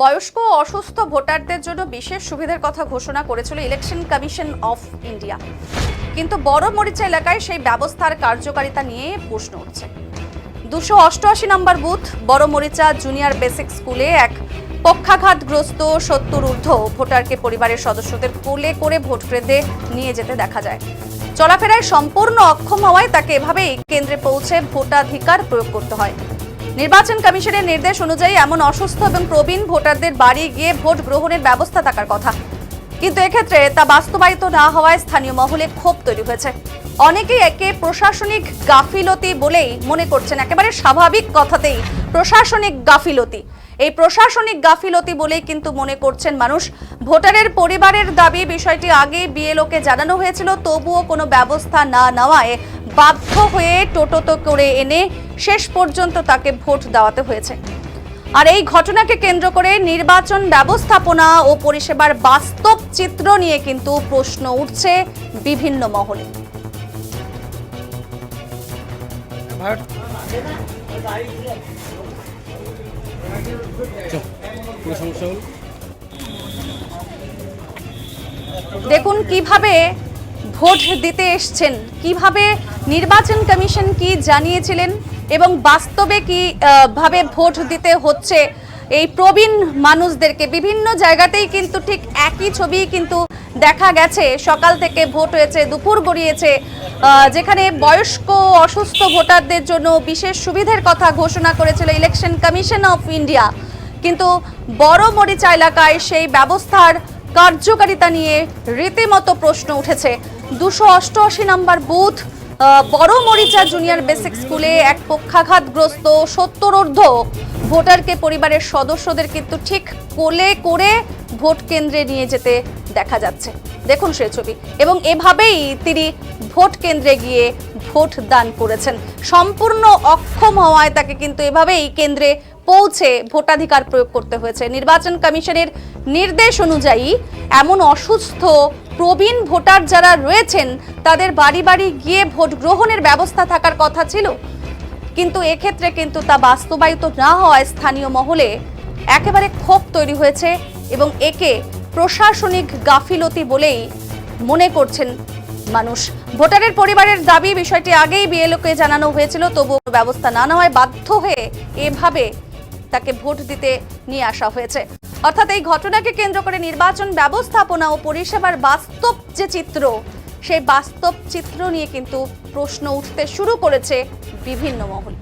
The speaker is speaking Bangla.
বয়স্ক ও অসুস্থ ভোটারদের জন্য বিশেষ সুবিধার কথা ঘোষণা করেছিল ইলেকশন কমিশন অফ ইন্ডিয়া, কিন্তু বড় মরিচা এলাকায় সেই ব্যবস্থার কার্যকারিতা নিয়ে প্রশ্ন উঠছে। 288 নম্বর বুথ বড় মরিচা জুনিয়র বেসিক স্কুলে এক পক্ষাঘাতগ্রস্ত 70 ঊর্ধ্ব ভোটারকে পরিবারের সদস্যদের কোলে করে ভোট কেন্দ্রে নিয়ে যেতে দেখা যায়। চলাফেরায় সম্পূর্ণ অক্ষম হওয়ায় তাকে এভাবেই কেন্দ্রে পৌঁছে ভোটাধিকার প্রয়োগ করতে হয়। নির্বাচন কমিশনের নির্দেশ অনুযায়ী এমন অসুস্থ এবং প্রবীণ ভোটারদের বাড়ি গিয়ে ভোট গ্রহণের ব্যবস্থা থাকার কথা, কিন্তু এক্ষেত্রে তা বাস্তবায়িত না হওয়ায় স্থানীয় মহলে ক্ষোভ তৈরি হয়েছে। অনেকেই একে প্রশাসনিক গাফিলতি বলেই মনে করছেন, একেবারে স্বাভাবিক কথাতেই প্রশাসনিক গাফিলতি। এই প্রশাসনিক গাফিলতি বলেই কিন্তু মনে করছেন মানুষ। ভোটারের পরিবারের দাবি, বিষয়টি আগে বিএলওকে জানানো হয়েছিল, তবুও কোনো ব্যবস্থা না নেওয়ায় বাধ্য হয়ে টোটোতে করে এনে শেষ পর্যন্ত তাকে ভোট দেওয়াতে হয়েছে। আর এই ঘটনাকে কেন্দ্র করে নির্বাচন ব্যবস্থাপনা ও পরিষেবার বাস্তব চিত্র নিয়ে কিন্তু প্রশ্ন উঠছে বিভিন্ন মহলে। দেখুন কিভাবে ভোট দিতে এসছেন, কিভাবে নির্বাচন কমিশন কি জানিয়েছিলেন এবং বাস্তবে কি ভাবে ভোট দিতে হচ্ছে এই প্রবীণ মানুষদেরকে। বিভিন্ন জায়গাতেই কিন্তু ঠিক একই ছবি কিন্তু দেখা গেছে। সকাল থেকে ভোট হয়েছে, দুপুর গড়িয়েছে, যেখানে বয়স্ক অসুস্থ ভোটারদের জন্য বিশেষ সুবিধার কথা ঘোষণা করেছিল ইলেকশন কমিশন অফ ইন্ডিয়া, কিন্তু বড় মরিচা এলাকায় সেই ব্যবস্থার কার্যকারিতা নিয়ে রীতিমতো প্রশ্ন উঠেছে। 288 নম্বর বুথ বড় মরিচা জুনিয়র বেসিক স্কুলে এক পক্ষাঘাতগ্রস্ত 70 ঊর্ধ্ব ভোটারকে পরিবারের সদস্যদের কিন্তু ঠিক কোলে করে ভোট কেন্দ্রে নিয়ে যেতে দেখা যাচ্ছে। দেখুন সেই ছবি, এবং এভাবেই তিনি ভোট কেন্দ্রে গিয়ে ভোট দান করেছেন। সম্পূর্ণ অক্ষম হওয়ায় তাকে কিন্তু এভাবেই কেন্দ্রে পৌঁছে ভোটাধিকার প্রয়োগ করতে হয়েছে। নির্বাচন কমিশনের নির্দেশ অনুযায়ী এমন অসুস্থ প্রবীণ ভোটার যারা রয়েছেন তাদের বাড়ি বাড়ি গিয়ে ভোট গ্রহণের ব্যবস্থা থাকার কথা ছিল, কিন্তু এক্ষেত্রে কিন্তু তা বাস্তবায়িত না হওয়ায় স্থানীয় মহলে একেবারে ক্ষোভ তৈরি হয়েছে এবং একে প্রশাসনিক গাফিলতি বলেই মনে করছেন মানুষ। ভোটারের পরিবারের দাবি, বিষয়টি আগেই বিএলওকে জানানো হয়েছিল, তবুও ব্যবস্থা না নেওয়ায় বাধ্য হয়ে এভাবে তাকে ভোট দিতে নিয়ে আসা হয়েছে। অর্থাৎ এই ঘটনাকে কেন্দ্র করে নির্বাচন ব্যবস্থাপনা ও পরিষেবার বাস্তব যে চিত্র, সেই বাস্তব চিত্র নিয়ে কিন্তু প্রশ্ন উঠতে শুরু করেছে বিভিন্ন মহল।